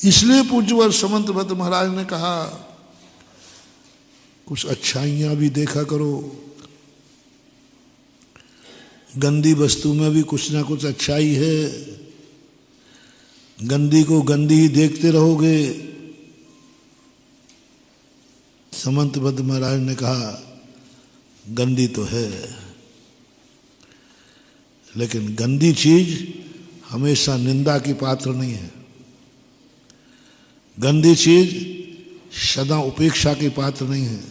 इसलिए पूज्यवर समंत भद्र महाराज ने कहा कुछ अच्छाइयां भी देखा करो, गंदी वस्तु में भी कुछ ना कुछ अच्छाई है। गंदी को गंदी ही देखते रहोगे। समंत भद्र महाराज ने कहा गंदी तो है, लेकिन गंदी चीज हमेशा निंदा की पात्र नहीं है। गंदी चीज सदा उपेक्षा की पात्र नहीं है,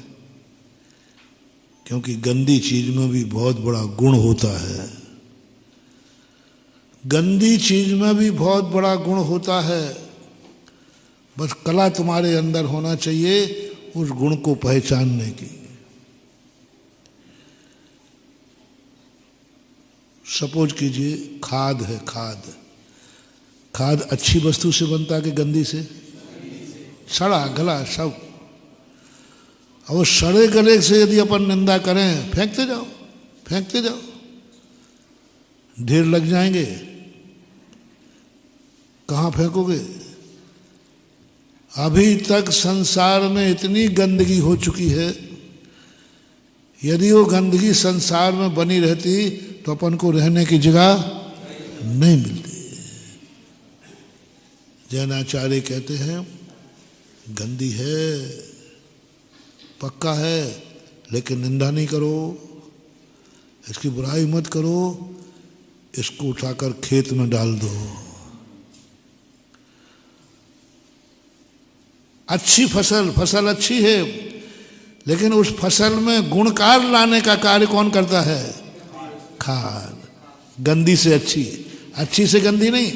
क्योंकि गंदी चीज में भी बहुत बड़ा गुण होता है। गंदी चीज में भी बहुत बड़ा गुण होता है। बस कला तुम्हारे अंदर होना चाहिए उस गुण को पहचानने की। सपोज कीजिए खाद है, खाद अच्छी वस्तु से बनता है कि गंदी से? सड़ा गला सब। और सड़े गले से यदि अपन निंदा करें, फेंकते जाओ, ढेर लग जाएंगे। कहाँ फेंकोगे? अभी तक संसार में इतनी गंदगी हो चुकी है, यदि वो गंदगी संसार में बनी रहती तो अपन को रहने की जगह नहीं मिलती। जैनाचार्य कहते हैं गंदी है, पक्का है, लेकिन निंदा नहीं करो, इसकी बुराई मत करो, इसको उठाकर खेत में डाल दो। अच्छी फसल अच्छी है, लेकिन उस फसल में गुणकार लाने का कार्य कौन करता है? खाद। गंदी से अच्छी से गंदी नहीं।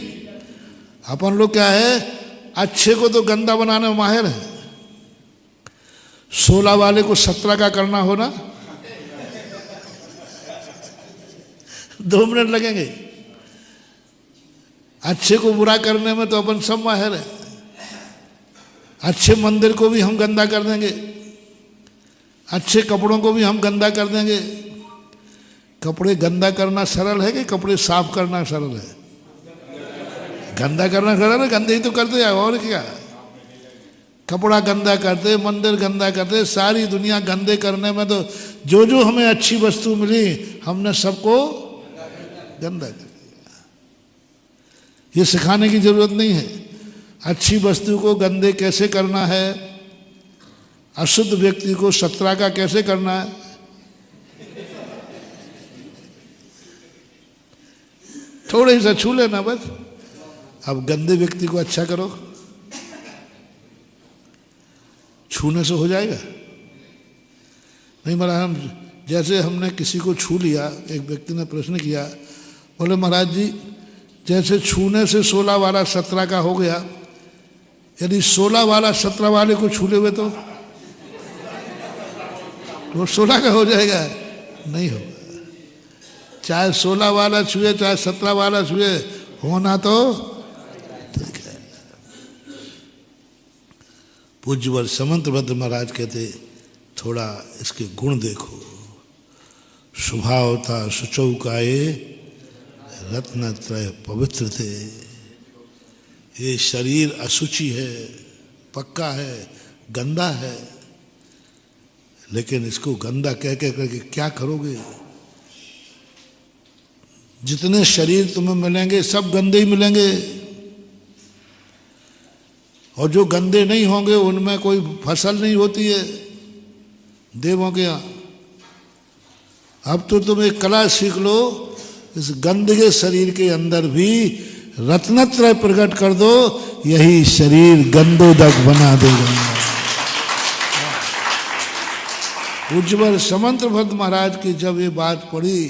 अपन लोग क्या है, अच्छे को तो गंदा बनाने में माहिर है। 16 वाले को 17 का करना हो ना, 2 मिनट लगेंगे। अच्छे को बुरा करने में तो अपन सब माहिर है। अच्छे मंदिर को भी हम गंदा कर देंगे, अच्छे कपड़ों को भी हम गंदा कर देंगे। कपड़े गंदा करना सरल है कि कपड़े साफ करना सरल है? गंदा करना सरल है, गंदे ही तो करते हैं और क्या। कपड़ा गंदा करते, मंदिर गंदा करते, सारी दुनिया गंदे करने में तो जो हमें अच्छी वस्तु मिली हमने सबको गंदा कर दिया। ये सिखाने की जरूरत नहीं है। अच्छी वस्तु को गंदे कैसे करना है, अशुद्ध व्यक्ति को 17 का कैसे करना है, थोड़े सा छू लेना बस। अब गंदे व्यक्ति को अच्छा करो, छूने से हो जाएगा? नहीं महाराज, हम जैसे हमने किसी को छू लिया, एक व्यक्ति ने प्रश्न किया, बोले महाराज जी जैसे छूने से 16 वाला 17 का हो गया, यदि 16 वाला 17 वाले को छू ले हुए तो 16 का हो जाएगा? नहीं होगा। चाहे 16 वाला छुए चाहे 17 वाला छुए, होना तो ठीक है। पूज्यवर समंत भद्र महाराज कहते थोड़ा इसके गुण देखो। स्वभावता सुचौकाए रत्नत्रय पवित्र थे। ये शरीर अशुचि है, पक्का है, गंदा है, लेकिन इसको गंदा कह करके क्या करोगे? जितने शरीर तुम्हें मिलेंगे सब गंदे ही मिलेंगे, और जो गंदे नहीं होंगे उनमें कोई फसल नहीं होती है देवों के यहाँ। अब तो तुम एक कला सीख लो, इस गंदे शरीर के अंदर भी रत्नत्रय प्रकट कर दो, यही शरीर गंदोदक बना देगा। पूज्यवर समंत भद्र महाराज की जब ये बात पढ़ी,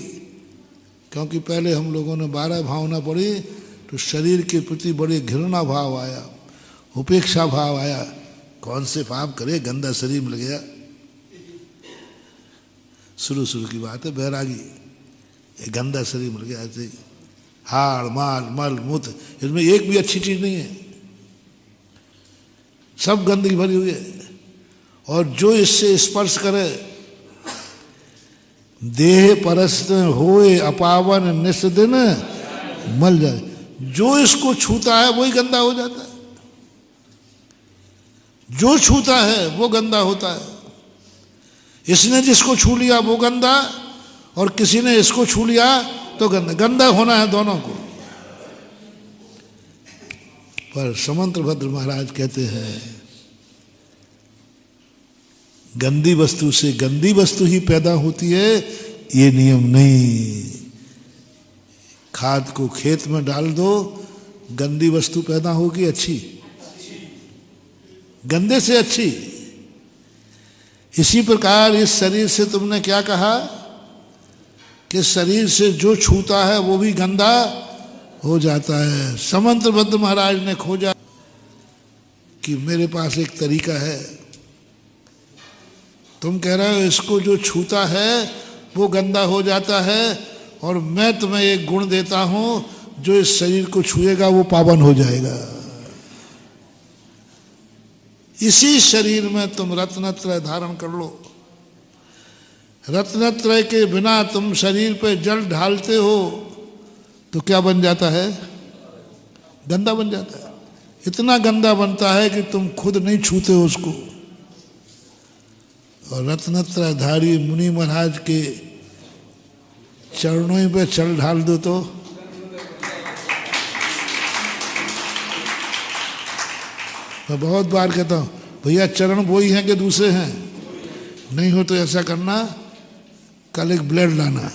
क्योंकि पहले हम लोगों ने 12 भावना पढ़ी, तो शरीर के प्रति बड़े घृणा भाव आया, उपेक्षा भाव आया। कौन से पाप करे, गंदा शरीर मिल गया। शुरू की बात है, बैरागी, ये गंदा शरीर मिल गया। ऐसे हाड़ माल मल मूत्र, इसमें एक भी अच्छी चीज नहीं है, सब गंदगी भरी हुई है। और जो इससे स्पर्श करे, देह परस्त होए अपावन निस्दिन मल जाए, जो इसको छूता है वही गंदा हो जाता है। जो छूता है वो गंदा होता है। इसने जिसको छू लिया वो गंदा, और किसी ने इसको छू लिया तो गंदा। गंदा होना है दोनों को। पर समंतभद्र महाराज कहते हैं गंदी वस्तु से गंदी वस्तु ही पैदा होती है, ये नियम नहीं। खाद को खेत में डाल दो, गंदी वस्तु पैदा होगी अच्छी, गंदे से अच्छी। इसी प्रकार इस शरीर से तुमने क्या कहा कि शरीर से जो छूता है वो भी गंदा हो जाता है। समंतभद्र महाराज ने खोजा कि मेरे पास एक तरीका है। तुम कह रहे हो इसको जो छूता है वो गंदा हो जाता है, और मैं तुम्हें एक गुण देता हूं, जो इस शरीर को छुएगा वो पावन हो जाएगा। इसी शरीर में तुम रत्नत्रय धारण कर लो। रत्नत्रय के बिना तुम शरीर पे जल ढालते हो तो क्या बन जाता है? गंदा बन जाता है। इतना गंदा बनता है कि तुम खुद नहीं छूते हो उसको। और रत्नत्रयधारी मुनि महाराज के चरणों पे जल ढाल दो तो मैं बहुत बार कहता हूं भैया चरण वही हैं कि दूसरे हैं? नहीं हो तो ऐसा करना, कल एक ब्लेड लाना,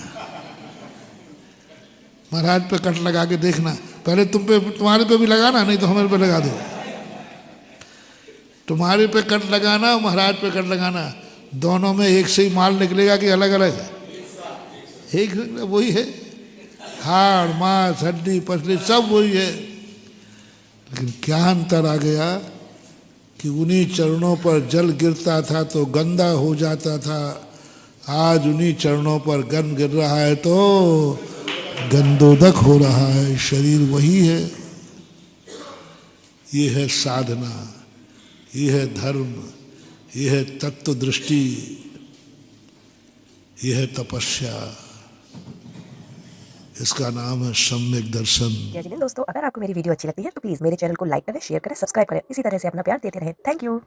महाराज पे कट लगा के देखना। पहले तुम्हारे पे भी लगाना, नहीं तो हमारे पे लगा दो। तुम्हारे पे कट लगाना, महाराज पे कट लगाना, दोनों में एक से ही माल निकलेगा कि अलग अलग? एक वही है। हाड़ मांस हड्डी पसली सब वही है। लेकिन क्या अंतर आ गया कि उन्हीं चरणों पर जल गिरता था तो गंदा हो जाता था, आज उन्हीं चरणों पर गंध गिर रहा है तो गंदोदक हो रहा है। शरीर वही है। ये है साधना, ये है धर्म, ये है तत्व दृष्टि, ये है तपस्या। इसका नाम है सम्यक दर्शन। दोस्तों, अगर आपको मेरी वीडियो अच्छी लगती है तो प्लीज मेरे चैनल को लाइक करें, शेयर करें, सब्सक्राइब करें। इसी तरह से अपना प्यार देते रहें। Thank you.